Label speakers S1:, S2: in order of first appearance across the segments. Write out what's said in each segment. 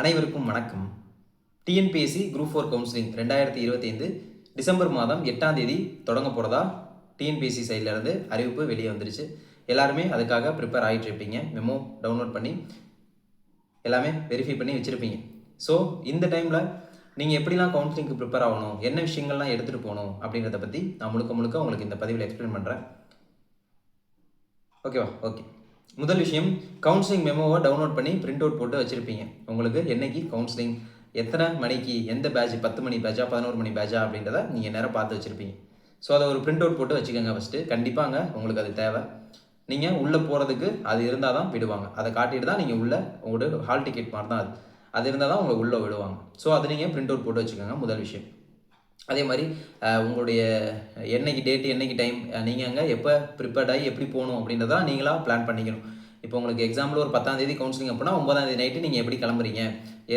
S1: அனைவருக்கும் வணக்கம். TNPSC group 4 counselling 2025 December மாதம் 8ஆம் தேதி தொடங்க போகிறதா டிஎன்பிஎஸ்சி சைட்லேருந்து அறிவிப்பு வெளியே வந்துருச்சு. எல்லாருமே அதுக்காக ப்ரிப்பேர் ஆகிட்டு இருப்பீங்க. மெமோ டவுன்லோட் பண்ணி எல்லாமே வெரிஃபை பண்ணி வச்சுருப்பீங்க. ஸோ இந்த டைமில் நீங்கள் எப்படிலாம் கவுன்சிலிங்க்கு ப்ரிப்பேர் ஆகணும், என்ன விஷயங்கள்லாம் எடுத்துகிட்டு போகணும் அப்படின்றத பற்றி நான் முழுக்க உங்களுக்கு இந்த பதிவில் எக்ஸ்பிளைன் பண்ணுறேன். ஓகேவா? ஓகே. முதல் விஷயம், கவுன்சிலிங் மெமோவை டவுன்லோட் பண்ணி பிரிண்ட் அவுட் போட்டு வச்சுருப்பீங்க. உங்களுக்கு என்னைக்கு கவுன்சிலிங், எத்தனை மணிக்கு, எந்த பேட்ச், 10 மணி பேட்சா 11 மணி பேட்சா அப்படின்றத நீங்கள் நேராக பார்த்து வச்சுருப்பீங்க. ஸோ அதை ஒரு பிரிண்ட் அவுட் போட்டு வச்சுக்கோங்க. ஃபஸ்ட்டு கண்டிப்பாங்க உங்களுக்கு அது தேவை. நீங்கள் உள்ளே போகிறதுக்கு அது இருந்தால் தான் விடுவாங்க. அதை காட்டிட்டு தான் நீங்கள் உள்ளே உங்களோட ஹால் டிக்கெட் மாதிரி தான் அது இருந்தால் தான் உங்களை உள்ளே விடுவாங்க. ஸோ அதை நீங்கள் பிரிண்ட் அவுட் போட்டு வச்சுக்கோங்க. முதல் விஷயம். அதே மாதிரி உங்களுடைய என்னைக்கு டேட்டு, என்னைக்கு டைம், நீங்கள் அங்கே எப்போ ப்ரிப்பேர்ட் ஆகி எப்படி போகணும் அப்படின்றதான் நீங்களாக பிளான் பண்ணிக்கணும். இப்போ உங்களுக்கு எக்ஸாம்பிள் ஒரு 10ஆம் தேதி கவுன்சிலிங் அப்படின்னா 9ஆம் தேதி நைட்டு நீங்கள் எப்படி கிளம்புறீங்க,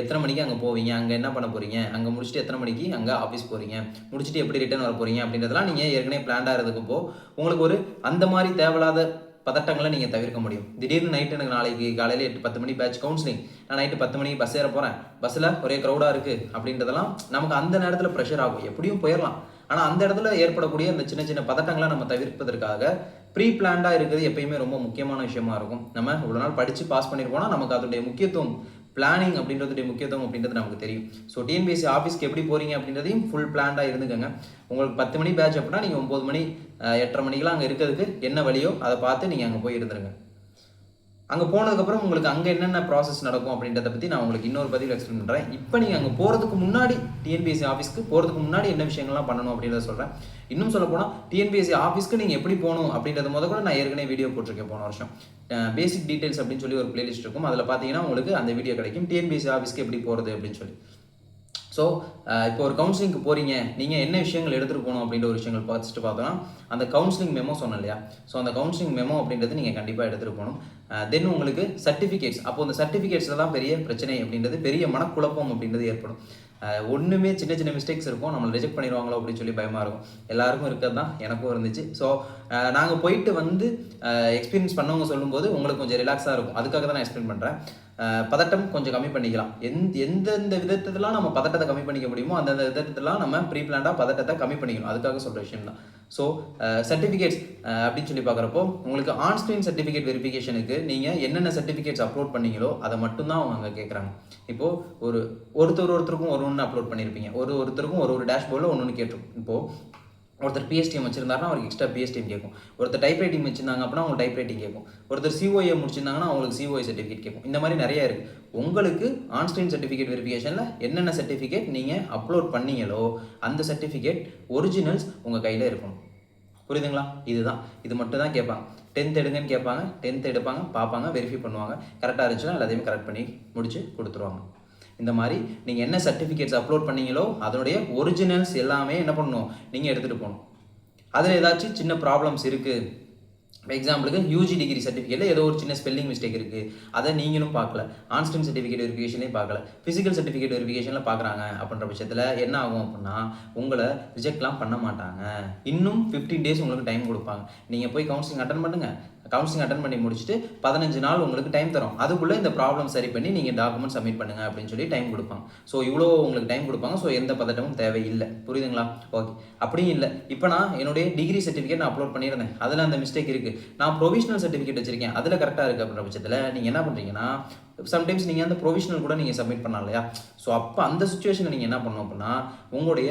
S1: எத்தனை மணிக்கு அங்கே போவீங்க, அங்கே என்ன பண்ண போகிறீங்க, அங்கே முடிச்சுட்டு எத்தனை மணிக்கு அங்கே ஆஃபீஸ் போகிறீங்க, முடிச்சுட்டு எப்படி ரிட்டர்ன் வர போகிறீங்க அப்படின்றதெல்லாம் நீங்கள் ஏற்கனவே பிளான்டாக இருந்ததுக்கப்போ உங்களுக்கு ஒரு அந்த மாதிரி தேவையில்லாத பதட்டங்களை நீங்கள் தவிர்க்க முடியும். திடீர்னு நைட்டு எனக்கு நாளைக்கு காலையில் 8-10 மணி பேட்ச் கவுன்சிலிங், நான் நைட்டு 10 மணிக்கு பஸ் ஏற போகிறேன், பஸ்ஸில் ஒரே க்ரௌடாக இருக்குது அப்படின்றதெல்லாம் நமக்கு அந்த நேரத்தில் ப்ரெஷர் ஆகும். எப்படியும் போயிடலாம். ஆனால் அந்த இடத்துல ஏற்படக்கூடிய அந்த சின்ன சின்ன பதட்டங்களை நம்ம தவிர்ப்பதற்காக ப்ரீ பிளான்டாக இருக்கிறது எப்பயுமே ரொம்ப முக்கியமான விஷயமா இருக்கும். நம்ம இவ்வளோ நாள் படித்து பாஸ் பண்ணியிருப்போம்னா நமக்கு அதோடைய முக்கியத்துவம், பிளானிங் அப்படின்றதுடைய முக்கியத்துவம் அப்படின்றது நமக்கு தெரியும். ஸோ டிஎன்பிஎஸ்சி ஆஃபீஸ்க்கு எப்படி போகிறீங்க அப்படின்றதையும் ஃபுல் பிளான்டாக இருந்துக்கங்க. உங்களுக்கு 10 மணி பேட்ச் அப்படின்னா நீங்கள் 9 மணி 8:30 மணிக்கெலாம் அங்கே இருக்கிறதுக்கு என்ன வழியோ அதை பார்த்து நீங்கள் அங்கே போய் இருந்துருங்க. அங்கே போனதுக்கப்புறம் உங்களுக்கு அங்கே என்னென்ன ப்ராசஸ் நடக்கும் அப்படின்றத பற்றி நான் உங்களுக்கு இன்னொரு பதிவில் எக்ஸ்பிளைன் பண்ணுறேன். இப்போ நீங்கள் அங்கே போகிறதுக்கு முன்னாடி, டிஎன்பிஎஸ்சி ஆஃபீஸ்க்கு போகிறதுக்கு முன்னாடி என்ன விஷயங்கள்லாம் பண்ணணும் அப்படின்றத சொல்கிறேன். இன்னும் சொல்ல போனால் டிஎன்பிஎஸ்சி ஆஃபீஸ்க்கு நீங்கள் எப்படி போகணும் அப்படின்றத கூட நான் ஏற்கனவே வீடியோ போட்டிருக்கேன் போன வருஷம். பேசிக் டீட்டெயில்ஸ் அப்படின்னு சொல்லி ஒரு பிளேலிஸ்ட் இருக்கும். அதில் பார்த்தீங்கன்னா உங்களுக்கு அந்த வீடியோ கிடைக்கும், டிஎன்பிஎஸ்சி ஆஃபீஸ்க்கு எப்படி போகிறது அப்படின்னு சொல்லி. ஸோ இப்போ ஒரு கவுன்சிலிங்க்கு போகிறீங்க, நீங்கள் என்ன விஷயங்கள் எடுத்துகிட்டு போகணும் அப்படின்ற ஒரு விஷயங்கள் பார்த்தோன்னா அந்த கவுன்சிலிங் மெமோ சொன்னேன் இல்லையா? ஸோ அந்த கவுன்சிலிங் மெமோ அப்படின்றது நீங்கள் கண்டிப்பாக எடுத்துகிட்டு போகணும். தென் உங்களுக்கு சர்டிஃபிகேட்ஸ். அப்போது அந்த சர்டிஃபிகேட்ஸில் தான் பெரிய பிரச்சனை அப்படின்றது, பெரிய மனக்குழப்பம் அப்படின்றது ஏற்படும். ஒன்றுமே சின்ன சின்ன மிஸ்டேக்ஸ் இருக்கும், நம்மளை ரிஜெக்ட் பண்ணிடுவாங்களோ அப்படின்னு சொல்லி பயமாக இருக்கும். எல்லாருக்கும் இருக்கிறது தான், எனக்கும் இருந்துச்சு. ஸோ நாங்கள் போயிட்டு வந்து எக்ஸ்பீரியன்ஸ் பண்ணவங்க சொல்லும்போது உங்களுக்கு கொஞ்சம் ரிலாக்ஸாக இருக்கும். அதுக்காக தான் நான் எக்ஸ்பிளைன் பண்ணுறேன். பதட்டம் கொஞ்சம் கம்மி பண்ணிக்கலாம். எந்தெந்த விதத்துலாம் நம்ம பதட்டத்தை கம்மி பண்ணிக்க முடியுமோ அந்தந்த விதத்துலாம் நம்ம ப்ரீ பிளான்டாக பதட்டத்தை கம்மி பண்ணிக்கணும். அதுக்காக சொல்கிற விஷயம் தான். ஸோ சர்டிஃபிகேட்ஸ் அப்படின்னு சொல்லி பார்க்குறப்போ உங்களுக்கு ஆன்ஸ்க்ரீன் சர்டிஃபிகேட் வெரிஃபிகேஷனுக்கு நீங்கள் என்னென்ன சர்டிஃபிகேட்ஸ் அப்லோட் பண்ணீங்களோ அதை மட்டும்தான் அவங்க அங்கே கேட்குறாங்க. இப்போது ஒருத்தருக்கும் ஒன்று அப்லோட் பண்ணியிருப்பீங்க, ஒருத்தருக்கும் ஒரு டேஷ்போர்டில் ஒன்று கேட்டிருக்கும். இப்போது ஒருத்தர் பிஎஸ்டிஎம் வச்சிருந்தாருன்னா அவருக்கு எக்ஸ்ட்ரா பிஎஸ்டிஎம் கேட்கும். ஒருத்தர் டைப் ரைட்டிங் வச்சிருந்தாங்க அப்படின்னா அவங்க டைப் ரைட்டிங் கேட்கும். ஒருத்தர் சிஓஏ முடிச்சிருந்தாங்கன்னா அவங்களுக்கு சிஓஏ சர்டிஃபிகேட் கேட்கும். இந்த மாதிரி நிறைய இருக்குது. உங்களுக்கு ஆன்ஸ்க்ரீன் சர்டிஃபிகேட் வெரிஃபிகேஷனில் என்னென்ன சர்டிஃபிகேட் நீங்கள் அப்லோட் பண்ணீங்களோ அந்த சர்டிஃபிகேட் ஒரிஜினல்ஸ் உங்கள் கையில் இருக்கணும். புரியுதுங்களா? இதுதான், இது மட்டும் தான் கேட்பாங்க. 10th எடுங்கன்னு கேட்பாங்க, 10th எடுப்பாங்க, பார்ப்பாங்க, வெரிஃபை பண்ணுவாங்க. கரெக்டாக இருந்துச்சுன்னா எல்லாத்தையுமே கரெக்ட் பண்ணி முடிச்சு கொடுத்துருவாங்க. இந்த மாதிரி நீங்கள் என்ன சர்டிஃபிகேட்ஸ் அப்லோட் பண்ணீங்களோ அதனுடைய ஒரிஜினல்ஸ் எல்லாமே என்ன பண்ணணும், நீங்கள் எடுத்துகிட்டு போகணும். அதில் ஏதாச்சும் சின்ன ப்ராப்ளம்ஸ் இருக்குது, எக்ஸாம்பிளுக்கு யூஜி டிகிரி சர்டிஃபிகேட்டில் ஏதோ ஒரு சின்ன ஸ்பெல்லிங் மிஸ்டேக் இருக்குது, அதை நீங்களும் பார்க்கல, ஆன்ஸ்க்ரீன் சர்டிஃபிகேட் வெரிஃபிகேஷன்லேயும் பார்க்கல, ஃபிசிக்கல் சர்டிஃபிகேட் வெரிஃபிகேஷனில் பார்க்குறாங்க அப்படின்ற பட்சத்தில் என்ன ஆகும் அப்படின்னா உங்களை ரிஜெக்ட்லாம் பண்ண மாட்டாங்க. இன்னும் 15 days உங்களுக்கு டைம் கொடுப்பாங்க. நீங்கள் போய் கவுன்சிலிங் அட்டன் பண்ணுங்கள். கவுன்சிலிங் அட்டன் பண்ணி முடிச்சுட்டு 15 நாள் உங்களுக்கு டைம் தரும். அதுக்குள்ளே இந்த ப்ராப்ளம் சரி பண்ணி நீங்கள் டாக்குமெண்ட் சப்மிட் பண்ணுங்க அப்படின்னு சொல்லி டைம் கொடுப்பாங்க. ஸோ இவ்வளோ உங்களுக்கு டைம் கொடுப்பாங்க. ஸோ எந்த பதட்டமும் தேவையில்லை. புரியுதுங்களா? ஓகே. அப்படியும் இல்லை, இப்போ நான் என்னுடைய டிகிரி சர்டிஃபிகேட் நான் அப்லோட் பண்ணியிருந்தேன், அதில் அந்த மிஸ்டேக் இருக்குது, நான் ப்ரொவிஷனல் சர்டிஃபிகேட் வச்சிருக்கேன், அதில் கரெக்டாக இருக்குது அப்படின்ற பட்சத்தில் நீங்கள் என்ன பண்ணுறீங்கன்னா, சம்டைம்ஸ் நீங்கள் அந்த ப்ரொவிஷனல் கூட நீங்கள் சப்மிட் பண்ணலாம் இல்லையா? ஸோ அப்போ அந்த சுச்சுவேஷனில் நீங்கள் என்ன பண்ணணும் அப்படின்னா உங்களுடைய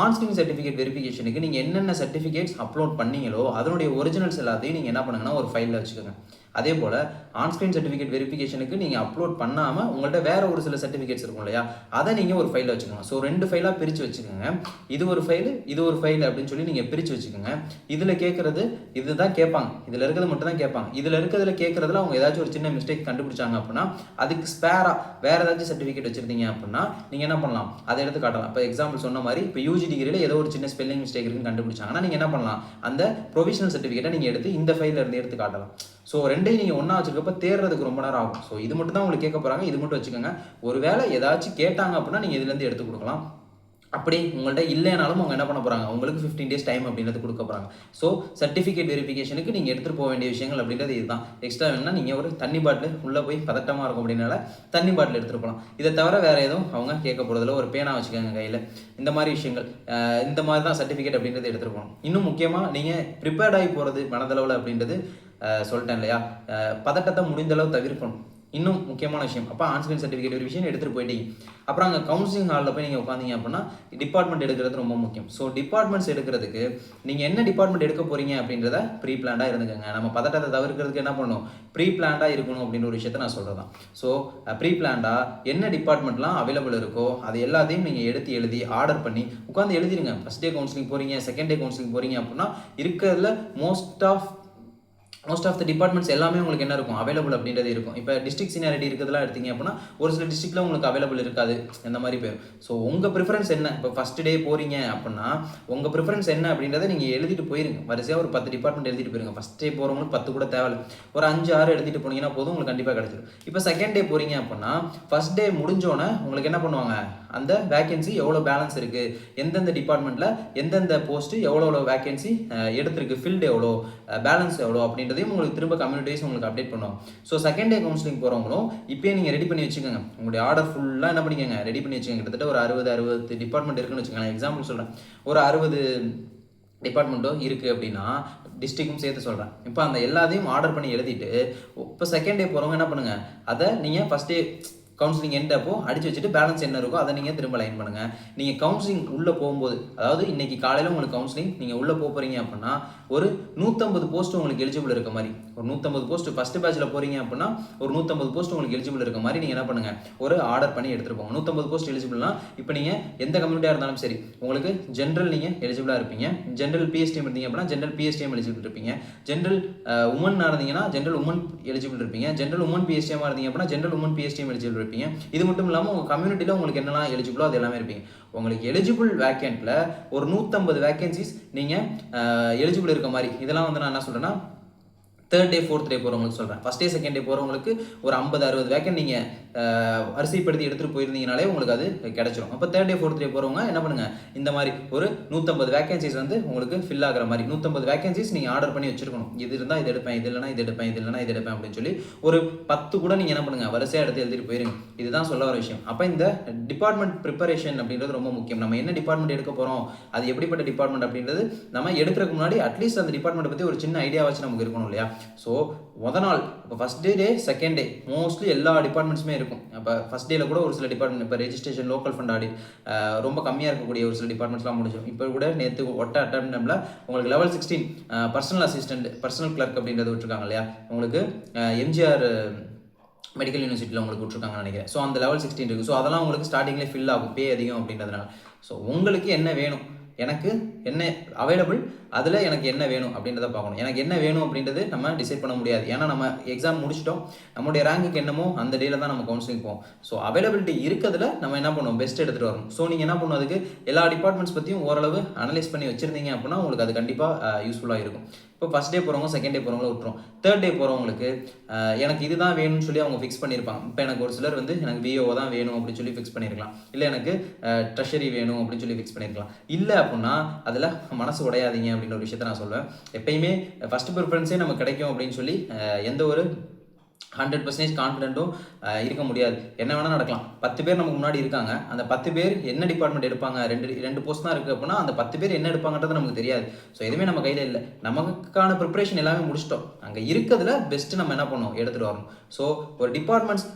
S1: ஆன்ஸ்க்ரீன் சர்டிஃபிகேட் வெரிஃபிகேஷனுக்கு நீங்கள் என்னென்ன சர்டிஃபிகேட்ஸ் அப்லோட் பண்ணீங்களோ அதனுடைய ஒரிஜினல்ஸ் எல்லாத்தையும் நீங்கள் என்ன பண்ணுங்கன்னா ஒரு ஃபைலில் வச்சுக்கோங்க. அதே போல் ஆன்ஸ்க்ரீன் சர்டிஃபிகேட் வெரிஃபிகேஷனுக்கு நீங்கள் அப்லோட் பண்ணாமல் உங்கள்கிட்ட வேறு ஒரு சில சர்டிஃபிகேட்ஸ் இருக்கும் இல்லையா, அதை நீங்கள் ஒரு ஃபைலில் வச்சுக்கோங்க. ஸோ 2 ஃபைலாக பிரித்து வச்சுக்கோங்க. இது ஒரு ஃபைலு, இது ஒரு ஃபைல் அப்படின்னு சொல்லி நீங்கள் பிரித்து வச்சுக்கோங்க. இதில் கேட்குறது இதுதான் கேட்பாங்க, இதில் இருக்கிறது மட்டும் தான் கேட்பாங்க. இதில் இருக்கிறதுல கேட்குறதுல அவங்க ஏதாச்சும் ஒரு சின்ன மிஸ்டேக் கண்டுபிடிச்சாங்க அப்படின்னா அதுக்கு ஸ்பேராக வேறு ஏதாச்சும் சர்டிஃபிகேட் வச்சுருந்தீங்க அப்படின்னா நீங்கள் என்ன பண்ணலாம், அதை எடுத்து காட்டலாம். இப்போ எக்ஸாம்பிள் சொன்ன மாதிரி இப்போ யூஜி டிகிரியில் ஏதோ ஒரு சின்ன ஸ்பெல்லிங் மிஸ்டேக் இருக்குன்னு கண்டுபிடிச்சாங்கன்னா நீங்கள் என்ன பண்ணலாம், அந்த ப்ரொவிஷனல் சர்டிஃபிகேட்டை நீங்கள் எடுத்து இந்த ஃபைலில் இருந்து எடுத்து காட்டலாம். ஸோ ரெண்டையும் நீங்கள் ஒன்றா வச்சுருக்கப்போ தேடுறதுக்கு ரொம்ப நேரம் ஆகும். ஸோ இது மட்டும் தான் உங்களுக்கு கேட்க போகிறாங்க, இது மட்டும் வச்சுக்கோங்க. ஒரு வேளை ஏதாச்சும் கேட்டாங்க அப்படின்னா நீங்கள் இதுலேருந்து எடுத்து கொடுக்கலாம். அப்படி உங்கள்கிட்ட இல்லைனாலும் அவங்க என்ன பண்ண போகிறாங்க, உங்களுக்கு 15 days டைம் அப்படின்றது கொடுக்க போகிறாங்க. ஸோ சர்டிஃபிகேட் வெரிஃபிகேஷனுக்கு நீங்கள் எடுத்துகிட்டு போக வேண்டிய விஷயங்கள் அப்படின்றது இதுதான். எக்ஸ்ட்ரா வேணும்னா நீங்கள் ஒரு தண்ணி பாட்டில் உள்ளே போய் பதட்டமாக இருக்கும் அப்படின்னால தண்ணி பாட்டில் எடுத்துகிட்டு போகலாம். இதை தவிர வேறு எதுவும் அவங்க கேட்க போகிறதில்ல. ஒரு பேனா வச்சுக்கோங்க கையில். இந்த மாதிரி விஷயங்கள், இந்த மாதிரி தான் சர்டிஃபிகேட் அப்படின்றது எடுத்துகிட்டு போகணும். இன்னும் முக்கியமாக நீங்கள் ப்ரிப்பேர்டாகி போகிறது மனதளவில் அப்படின்றது சொல்லிட்டேன் இல்லையா, பதட்டத்தை முடிந்தளவு தவிர்க்கணும். இன்னும் முக்கியமான விஷயம், அப்போ ஆன்ஸ்கிரீன் சர்டிஃபிகேட் ஒரு விஷயம் எடுத்துகிட்டு போயிட்டீங்க. அப்புறம் அங்கே கவுன்சிலிங் ஹாலில் போய் நீங்கள் உட்காந்தீங்க அப்படின்னா டிபார்ட்மெண்ட் எடுக்கிறது ரொம்ப முக்கியம். ஸோ டிபார்ட்மெண்ட்ஸ் எடுக்கிறதுக்கு நீங்கள் என்ன டிபார்ட்மெண்ட் எடுக்க போகிறீங்க அப்படின்றத ப்ரீ பிளான்டாக இருந்துக்கோங்க. நம்ம பதட்டத்தை தவிர்க்கிறதுக்கு என்ன பண்ணணும், ப்ரீ பிளான்டாக இருக்கணும் அப்படின்ற ஒரு விஷயத்தை நான் சொல்கிறது தான். ஸோ ப்ரீ பிளான்டாக என்ன டிபார்ட்மெண்ட்லாம் அவைலபிள் இருக்கோ அது எல்லாத்தையும் நீங்கள் எடுத்து எழுதி ஆர்டர் பண்ணி உட்காந்து எழுதிருங்க. ஃபஸ்ட் டே கவுன்சிலிங் போகிறீங்க, செகண்ட் டே கவுன்சிலிங் போகிறீங்க அப்படின்னா இருக்கிறதுல மோஸ்ட் ஆஃப் த டிபார்ட்மெண்ட்ஸ் எல்லாமே உங்களுக்கு என்ன இருக்கும், அவைலபிள் அப்படின்றது இருக்கும். இப்போ டிஸ்ட்ரிக்ட் சீனியாரிட்டி இருக்கிறதுலாம் எடுத்தீங்க அப்படின்னா ஒரு சில டிஸ்ட்ரிக்டில் உங்களுக்கு அவைலபிள் இருக்காது, இந்த மாதிரி போயிடும். ஸோ உங்கள் ப்ரிஃபரன்ஸ் என்ன, இப்போ ஃபஸ்ட் டே போகிறீங்க அப்படின்னா உங்கள் ப்ரிஃபரன்ஸ் என்ன அப்படின்றத நீங்கள் எழுதிட்டு போயிருங்க. வரிசையாக ஒரு 10 டிபார்ட்மெண்ட் எழுதிட்டு போயிருங்க. ஃபஸ்ட் டே போகிறவங்களுக்கு 10 கூட தேவையில்லை, ஒரு 5-6 எழுதிட்டு போனீங்கன்னா போதும், உங்களுக்கு கண்டிப்பாக கிடச்சிடும். இப்போ செகண்ட் டே போகிறீங்க அப்படின்னா ஃபஸ்ட் டே முடிஞ்சோன்னே உங்களுக்கு என்ன பண்ணுவாங்க, அந்த வேகன்சி எவ்வளோ பேலன்ஸ் இருக்குது, எந்தெந்த டிபார்ட்மெண்ட்டில் எந்தெந்த போஸ்ட்டு எவ்வளோ வேகன்சி எடுத்திருக்கு, ஃபில்டு எவ்வளோ, பேலன்ஸ் எவ்வளோ அப்படின்றதையும் உங்களுக்கு திரும்ப கம்யூனிட்டிஸ் உங்களுக்கு அப்டேட் பண்ணுவோம். ஸோ செகண்ட் டே கவுன்சிலிங் போகிறவங்களும் இப்போயே நீங்கள் ரெடி பண்ணி வச்சுக்கோங்க. உங்களுடைய ஆர்டர் ஃபுல்லாக என்ன பண்ணிக்கோங்க, ரெடி பண்ணி வச்சுக்கோங்க. கிட்டத்தட்ட ஒரு 60 டிபார்ட்மெண்ட் இருக்குன்னு வச்சுக்கோங்க. எக்ஸாம்பிள் சொல்கிறேன், ஒரு 60 டிபார்ட்மெண்ட்டோ இருக்குது அப்படின்னா டிஸ்ட்ரிக்டும் சேர்த்து சொல்கிறேன். இப்போ அந்த எல்லாத்தையும் ஆர்டர் பண்ணி எழுதிட்டு இப்போ செகண்ட் டே போகிறவங்க என்ன பண்ணுங்கள், அதை நீங்கள் ஃபஸ்ட் டே கவுன்சிலிங் எண்ட் அப்போ அடிச்சு வச்சுட்டு பேலன்ஸ் என்ன இருக்கோ அதை நீங்கள் திரும்ப லைன் பண்ணுங்கள். நீங்கள் கவுன்சிலிங் உள்ளே போகும்போது, அதாவது இன்னைக்கு காலையில் உங்களுக்கு கவுன்சிலிங் நீங்கள் உள்ளே போகிறீங்க அப்படின்னா ஒரு 150 போஸ்ட் உங்களுக்கு எலிஜிபிள் இருக்க மாதிரி, ஒரு 150 போஸ்ட் ஃபஸ்ட்டு பேட்சில் போகிறீங்க அப்படின்னா ஒரு 150 போஸ்ட் உங்களுக்கு எலிஜிபிள் இருக்க மாதிரி நீங்கள் என்ன பண்ணுங்கள், ஒரு ஆர்டர் பண்ணி எடுத்துகிட்டு போங்க. 150 போஸ்ட் எலிஜிபிள்னா இப்போ நீங்கள் எந்த கம்யூனிட்டியாக இருந்தாலும் சரி, உங்களுக்கு ஜென்ரல் நீங்கள் எலிஜிபிளாக இருப்பீங்க. ஜென்ரல் பிஎஸ்டிஎம் இருந்தீங்க அப்படின்னா ஜென்ரல் பிஎஸ்டிஎம் எலிஜிபிள் இருப்பீங்க. ஜென்ரல் உமனாக இருந்தீங்கன்னா ஜென்ரல் உமன் எலிஜிபிள் இருப்பீங்க. ஜென்ரல் உமன் பிஎஸ்டிஎம்மாக இருந்தீங்க அப்படின்னா ஜென்ரல் உமன் பிஎஸ்டிஎம் எலிஜிபிள் இருப்பீங்க. இது மட்டும் இல்லாமல் உங்கள் கம்யூனிட்டியில் உங்களுக்கு என்னெல்லாம் எலிஜிபிளோ அது எல்லாமே இருப்பீங்க. உங்களுக்கு எலிஜிபிள் வேக்கண்ட்டில் ஒரு 150 வேக்கன்சிஸ் நீங்கள் எலிஜிபிள் இருக்க மாதிரி. இதெல்லாம் வந்து நான் என்ன சொல்கிறேன்னா தேர்ட் டே ஃபோர்த் டே போகிறவங்களுக்கு சொல்கிறேன். ஃபஸ்ட் டே செகண்ட் டே போகிறவங்களுக்கு ஒரு 50-60 வேக்கன்ட் நீங்கள் வரிசைப்படுத்தி எடுத்துகிட்டு போயிருந்தீங்கனாலே உங்களுக்கு அது கிடச்சிரும். அப்போ தேர்ட் டே ஃபோர்த் டே போகிறவங்க என்ன பண்ணுங்கள், இந்த மாதிரி ஒரு 150 வேகன்சிஸ் வந்து உங்களுக்கு ஃபில் ஆகிற மாதிரி 150 வேகன்சிஸ் நீங்கள் ஆர்டர் பண்ணி வச்சிருக்கணும். இது இருந்தால் இது எடுப்பேன், இது இல்லைனா இது எடுப்பேன், இது இல்லைனா இது எடுப்பேன் அப்படின்னு சொல்லி ஒரு 10 கூட நீங்கள் என்ன பண்ணுங்கள், வரிசையாக எடுத்து எழுதிட்டு போயிருங்க. இதுதான் சொல்ல வர விஷயம். அப்போ இந்த டிபார்ட்மெண்ட் ப்ரிப்பரேஷன் அப்படின்றது ரொம்ப முக்கியம். நம்ம என்ன டிபார்ட்மெண்ட் எடுக்க போகிறோம், அது எப்படிப்பட்ட டிபார்ட்மெண்ட் அப்படின்றது நம்ம எடுக்கிறதுக்கு முன்னாடி அட்லீஸ்ட் அந்த டிபார்ட்மெண்ட் பற்றி ஒரு சின்ன ஐடியா வச்சு நமக்கு இருக்கணும் இல்லையா. ஸோ நாள் இப்போ first day second day mostly எல்லா டிபார்ட்மெண்ட்ஸுமே இருக்கும். அப்போ ஃபஸ்ட் டேல கூட ஒரு சில டிபார்ட்மெண்ட், இப்போ ரெஜிஸ்ட்ரேஷன் லோக்கல் ஃபண்ட் ஆடிட் ரொம்ப கம்மியாக இருக்கக்கூடிய ஒரு சில டிபார்ட்மெண்ட்ஸ்லாம் முடிஞ்சிடும். இப்போ கூட நேற்று அட்டம்ல உங்களுக்கு level 16 personal assistant, personal clerk அப்படின்றது விட்டுருக்காங்க இல்லையா. உங்களுக்கு எம்ஜிஆர் மெடிக்கல் யூனிவர்சிட்டியில் உங்களுக்கு விட்டுருக்காங்கன்னு நினைக்கிறேன். ஸோ அந்த லெவல் 16 இருக்குது. ஸோ அதெல்லாம் உங்களுக்கு ஸ்டார்டிங்லேயே ஃபில் ஆகும், பே அதிகம் அப்படின்றதுனால. ஸோ உங்களுக்கு என்ன வேணும், எனக்கு என்ன அவைலபிள், அதில் எனக்கு என்ன வேணும் அப்படின்றத பார்க்கணும். எனக்கு என்ன வேணும் அப்படின்றது நம்ம டிசைட் பண்ண முடியாது. ஏன்னா நம்ம எக்ஸாம் முடிச்சிட்டோம், நம்மளுடைய ரேங்க்கு என்னமோ அந்த டேல தான் நம்ம கவுன்சிலிங் போவோம். ஸோ அவைலபிலிட்டி இருக்கிறதுல நம்ம என்ன பண்ணுவோம், பெஸ்ட் எடுத்துகிட்டு வரணும். ஸோ நீங்கள் என்ன பண்ணணும், அதுக்கு எல்லா டிபார்ட்மெண்ட்ஸ் பற்றியும் ஓரளவு அனலைஸ் பண்ணி வச்சுருந்தீங்க அப்படின்னா உங்களுக்கு அது கண்டிப்பாக யூஸ்ஃபுல்லாக இருக்கும். இப்போ ஃபஸ்ட் டே போகிறவங்க செகண்ட் டே போகிறவங்கள விட்டுரும். தேர்ட் டே போகிறவங்களுக்கு எனக்கு இதுதான் வேணும்னு சொல்லி அவங்க ஃபிக்ஸ் பண்ணியிருப்பாங்க. இப்போ எனக்கு ஒரு சிலர் வந்து எனக்கு விஓ தான் வேணும் அப்படின்னு சொல்லி ஃபிக்ஸ் பண்ணியிருக்கலாம், இல்லை எனக்கு ட்ரெஷரி வேணும் அப்படின்னு சொல்லி ஃபிக்ஸ் பண்ணியிருக்கலாம். இல்லை அப்படின்னா அதில் மனசு உடையாதீங்க அப்படின்ற ஒரு விஷயத்த நான் சொல்வேன். எப்பயுமே ஃபஸ்ட் ப்ரிஃபரன்ஸே நமக்கு கிடைக்கும் அப்படின்னு சொல்லி எந்த ஒரு 100% கான்ஃபிடென்ட்டும் இருக்க முடியாது. என்ன வேணால் நடக்கலாம். 10 பேர் நமக்கு முன்னாடி இருக்காங்க, அந்த 10 பேர் என்ன டிபார்ட்மெண்ட் எடுப்பாங்க, ரெண்டு போஸ்ட் தான் இருக்குது அப்படின்னா அந்த 10 பேர் என்ன எடுப்பாங்கன்றது நமக்கு தெரியாது. ஸோ எதுவுமே நம்ம கையில் இல்லை. நமக்கான ப்ரிப்பரேஷன் எல்லாமே முடிச்சிட்டோம். அங்கே இருக்கிறதுல பெஸ்ட்டு நம்ம என்ன பண்ணணும், எடுத்துகிட்டு வரணும். ஸோ ஒரு டிபார்ட்மெண்ட்ஸ்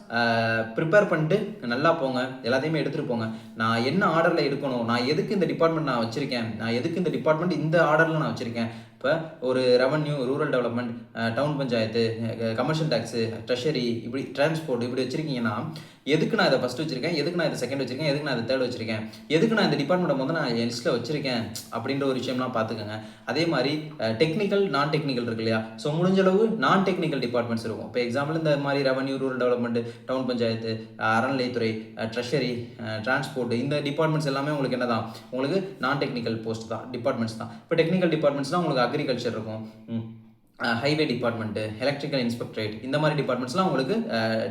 S1: ப்ரிப்பேர் பண்ணிட்டு நல்லா போங்க, எல்லாத்தையுமே எடுத்துகிட்டு போங்க. நான் என்ன ஆர்டரில் எடுக்கணும், நான் எதுக்கு இந்த டிபார்ட்மெண்ட் நான் வச்சுருக்கேன், நான் எதுக்கு இந்த டிபார்ட்மெண்ட் இந்த ஆர்டரில் நான் வச்சுருக்கேன். இப்போ ஒரு revenue, rural development, town panchayat, commercial tax, treasury, இப்படி டிரான்ஸ்போர்ட் இப்படி வச்சுருக்கீங்கன்னா எதுக்கு நான் இதை ஃபஸ்ட் வச்சிருக்கேன், எதுக்கு நான் இதை செகண்ட் வச்சிருக்கேன், எதுக்கு நான் இதை தேர்ட் வச்சிருக்கேன், எதுக்கு நான் இந்த டிபார்ட்மெண்ட் வந்து நான் என் லிஸ்ட்டில் வச்சிருக்கேன் அப்படின்ற ஒரு விஷயம்லாம் பார்த்துக்கோங்க. அதே மாதிரி டெக்னிக்கல், நான் டெக்னிக்கல் இருக்கு இல்லையா. ஸோ முடிஞ்சளவு நான் டெக்னிக்கல் டிபார்ட்மெண்ட்ஸ் இருக்கும். இப்போ எக்ஸாம்பிள் இந்த மாதிரி revenue, rural development, town panchayat, அறநிலைத்துறை, ட்ரெஷரி, டிரான்ஸ்போர்ட், இந்த டிபார்ட்மெண்ட்ஸ் எல்லாமே உங்களுக்கு என்ன தான், உங்களுக்கு நான் டெக்னிக்கல் போஸ்ட் தான், டிபார்ட்மெண்ட்ஸ் தான். இப்போ டெக்னிக்கல் டிபார்ட்மெண்ட்ஸ்னால் உங்களுக்கு அக்ரிகல்ச்சர் இருக்கும், ஹைவே டிபார்ட்மெண்ட்டு, எலக்ட்ரிக்கல் இன்ஸ்பெக்டரேட் இந்த மாதிரி டிபார்ட்மெண்ட்ஸ்லாம் உங்களுக்கு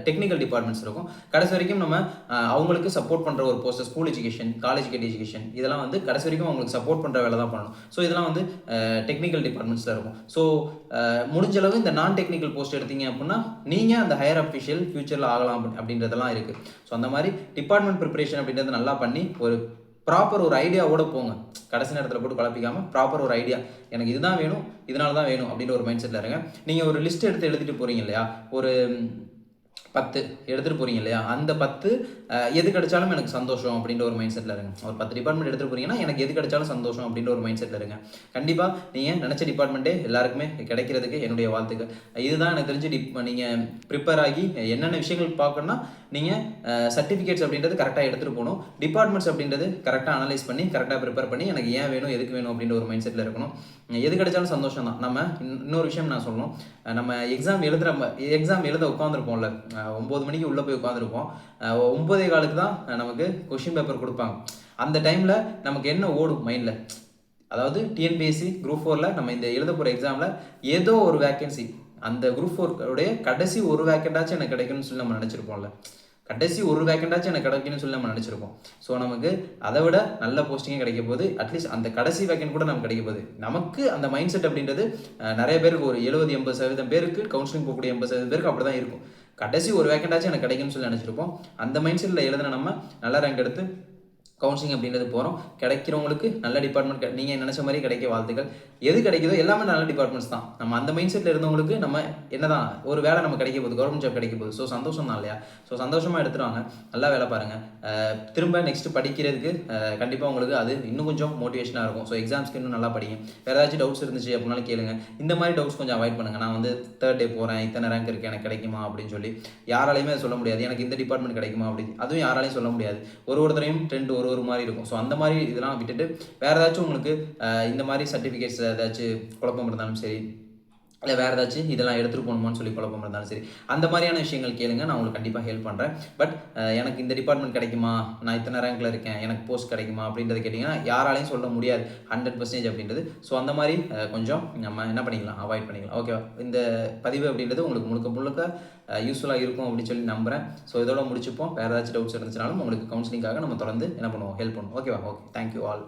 S1: டெக்னிக்கல் டிபார்ட்மெண்ட்ஸ் இருக்கும். கடைசி வரைக்கும் நம்ம அவங்களுக்கு சப்போர்ட் பண்ணுற ஒரு post school education, college education இதெல்லாம் வந்து கடைசி வரைக்கும் அவங்களுக்கு சப்போர்ட் பண்ணுற வேலை தான் பண்ணணும். ஸோ இதெல்லாம் வந்து டெக்னிக்கல் டிபார்ட்மெண்ட்ஸில் இருக்கும். ஸோ முடிஞ்ச அளவு இந்த நான் டெக்னிக்கல் போஸ்ட் எடுத்தீங்க அப்படின்னா நீங்கள் அந்த ஹையர் அஃபிஷியல் ஃபியூச்சரில் ஆகலாம் அப்படின்றதெல்லாம் இருக்குது. ஸோ அந்த மாதிரி டிபார்ட்மெண்ட் ப்ரிப்பரேஷன் அப்படின்றது நல்லா பண்ணி ஒரு ப்ராப்பர் ஒரு ஐடியாவோட போங்க. கடைசி நேரத்தில் போட்டு குழப்பிக்காமல் ப்ராப்பர் ஒரு ஐடியா, எனக்கு இதுதான் வேணும், இதனால தான் வேணும் அப்படின்ற ஒரு மைண்ட் செட்டில் இருங்க. நீங்கள் ஒரு லிஸ்ட் எடுத்து எழுதிட்டு போகிறீங்க இல்லையா, ஒரு 10 எடுத்துகிட்டு போகிறீங்க இல்லையா, அந்த 10 எது கிடைச்சாலும் எனக்கு சந்தோஷம் அப்படின்ற ஒரு மைண்ட் செட்டில் இருங்க. ஒரு 10 டிபார்ட்மெண்ட் எடுத்துகிட்டு போகிறீங்கன்னா எனக்கு எது கிடைச்சாலும் சந்தோஷம் அப்படின்ற ஒரு மைண்ட் செட்டில் இருங்க. கண்டிப்பாக நீங்கள் நினச்ச டிபார்ட்மெண்ட்டே எல்லாருக்குமே கிடைக்கிறதுக்கு என்னுடைய வாழ்த்துக்கள். இதுதான் எனக்கு தெரிஞ்சு நீங்கள் ப்ரிப்பேர் ஆகி என்னென்ன விஷயங்கள் பார்க்கணும்னா நீங்கள் சர்டிஃபிகேட்ஸ் அப்படின்றது கரெக்டாக எடுத்துகிட்டு போகணும். டிபார்ட்மெண்ட்ஸ் அப்படின்றது கரெக்டாக அனலைஸ் பண்ணி கரெக்டாக ப்ரிப்பேர் பண்ணி எனக்கு ஏன் வேணும் எதுக்கு வேணும் அப்படின்ற ஒரு மைண்ட் செட்டில் இருக்கணும். எது கிடைச்சாலும் சந்தோஷம் தான். நம்ம இன்னொரு விஷயம் நான் சொல்லணும், நம்ம எக்ஸாம் எழுத உட்காந்துருப்போம்ல, 9 மணிக்கு உள்ளே போய் உட்காந்துருப்போம், 9:15 தான் நமக்கு கொஷின் பேப்பர் கொடுப்பாங்க. அந்த டைமில் நமக்கு என்ன ஓடும் மைண்டில், அதாவது டிஎன்பிஎஸ்சி குரூப் 4ல் நம்ம இந்த எழுத போகிற எக்ஸாமில் ஏதோ ஒரு வேக்கன்சி, அந்த குரூப் 4 கடைசி ஒரு வேக்கண்டாச்சும் எனக்கு கிடைக்கும்னு சொல்லி நம்ம நினச்சிருப்போம்ல, கடைசி ஒரு வேக்கண்டாச்சும் எனக்கு கிடைக்குன்னு சொல்லி நம்ம நினச்சிருப்போம். ஸோ நமக்கு அதை விட நல்ல போஸ்டிங்கே கிடைக்க போகுது. அட்லீஸ்ட் அந்த கடைசி வேக்கண்ட் கூட நமக்கு கிடைக்க போகுது. நமக்கு அந்த மைண்ட் செட் அப்படின்றது நிறைய பேருக்கு ஒரு 70-80% பேருக்கு கவுன்சிலிங் போகக்கூடிய 80% பேருக்கு அப்படி தான் இருக்கும். கடைசி ஒரு வேக்கண்டாச்சும் எனக்கு கிடைக்கும்னு சொல்லி நினச்சிருப்போம். அந்த மைண்ட் செட்டில் எழுதின நம்ம நல்ல ரேங்க் எடுத்து கவுன்சிலிங் அப்படின்றது போகிறோம். கிடைக்கிறவங்களுக்கு நல்ல டிபார்ட்மெண்ட் நீங்கள் நினச்ச மாதிரி கிடைக்க வாழ்த்துக்கள். எது கிடைக்குதோ எல்லாமே நல்ல டிபார்ட்மெண்ட்ஸ் தான். நம்ம அந்த மைண்ட் செட்டில் இருந்தவங்களுக்கு நம்ம என்ன தான் ஒரு வேலை நம்ம கிடைக்க போகுது, கவர்மெண்ட் ஜாப் கிடைக்க போகுது. ஸோ சந்தோஷம் தான் இல்லையா? ஸோ சந்தோஷமாக எடுத்துருவாங்க, நல்லா வேலை பாருங்கள். திரும்ப நெக்ஸ்ட்டு படிக்கிறதுக்கு கண்டிப்பாக உங்களுக்கு அது இன்னும் கொஞ்சம் மோட்டிவேஷனாக இருக்கும். ஸோ எக்ஸாம்ஸ்க்கு இன்னும் நல்லா படிங்க. வேறு ஏதாச்சும் டவுட்ஸ் இருந்துச்சு அப்படின்னாலும் கேளுங்க. இந்த மாதிரி டவுட்ஸ் கொஞ்சம் அவாய்ட் பண்ணுங்கள். நான் வந்து 3rd டே போகிறேன், இத்தனை ரேங்க் இருக்குது, எனக்கு கிடைக்குமா அப்படின்னு சொல்லி யாராலையுமே சொல்ல முடியாது. எனக்கு இந்த டிபார்ட்மெண்ட் கிடைக்குமா அப்படின்னு அதுவும் யாராலையும் சொல்ல முடியாது. ஒருத்தரையும் ட்ரெண்ட் ஒரு மாதிரி இருக்கும். ஸோ அந்த மாதிரி இதெல்லாம் விட்டுட்டு வேறு ஏதாச்சும் உங்களுக்கு இந்த மாதிரி சர்டிஃபிகேட்ஸ் ஏதாச்சும் குழப்பம் இருந்தாலும் சரி, இல்லை வேறு ஏதாச்சும் இதெல்லாம் எடுத்துகிட்டு போகணுமான்னு சொல்லி குழப்பம் இருந்தாலும் சரி, அந்த மாதிரியான விஷயங்கள் கேளுங்க, நான் உங்களுக்கு கண்டிப்பாக ஹெல்ப் பண்ணுறேன். பட் எனக்கு இந்த டிபார்ட்மெண்ட் கிடைக்குமா, நான் இத்தனை ரேங்கில் இருக்கேன், எனக்கு போஸ்ட் கிடைக்குமா அப்படின்றத கேட்டிங்கன்னா யாராலையும் சொல்ல முடியாது 100% அப்படின்றது. ஸோ அந்த மாதிரி கொஞ்சம் நம்ம என்ன பண்ணிக்கலாம், அவாய்ட் பண்ணிக்கலாம். ஓகேவா? இந்த பதிவு அப்படின்றது உங்களுக்கு முழுக்க யூஸ்ஃபுல்லாக இருக்கும் அப்படின்னு சொல்லி நம்புகிறேன். ஸோ இதோட முடிச்சுப்போம். வேறு ஏதாச்சும் டவுட்ஸ் இருந்துச்சுனாலும் உங்களுக்கு கவுன்சிலிங்காக நம்ம தொடர்ந்து என்ன பண்ணுவோம், ஹெல்ப் பண்ணுவோம். ஓகேவா? Okay, thank you all.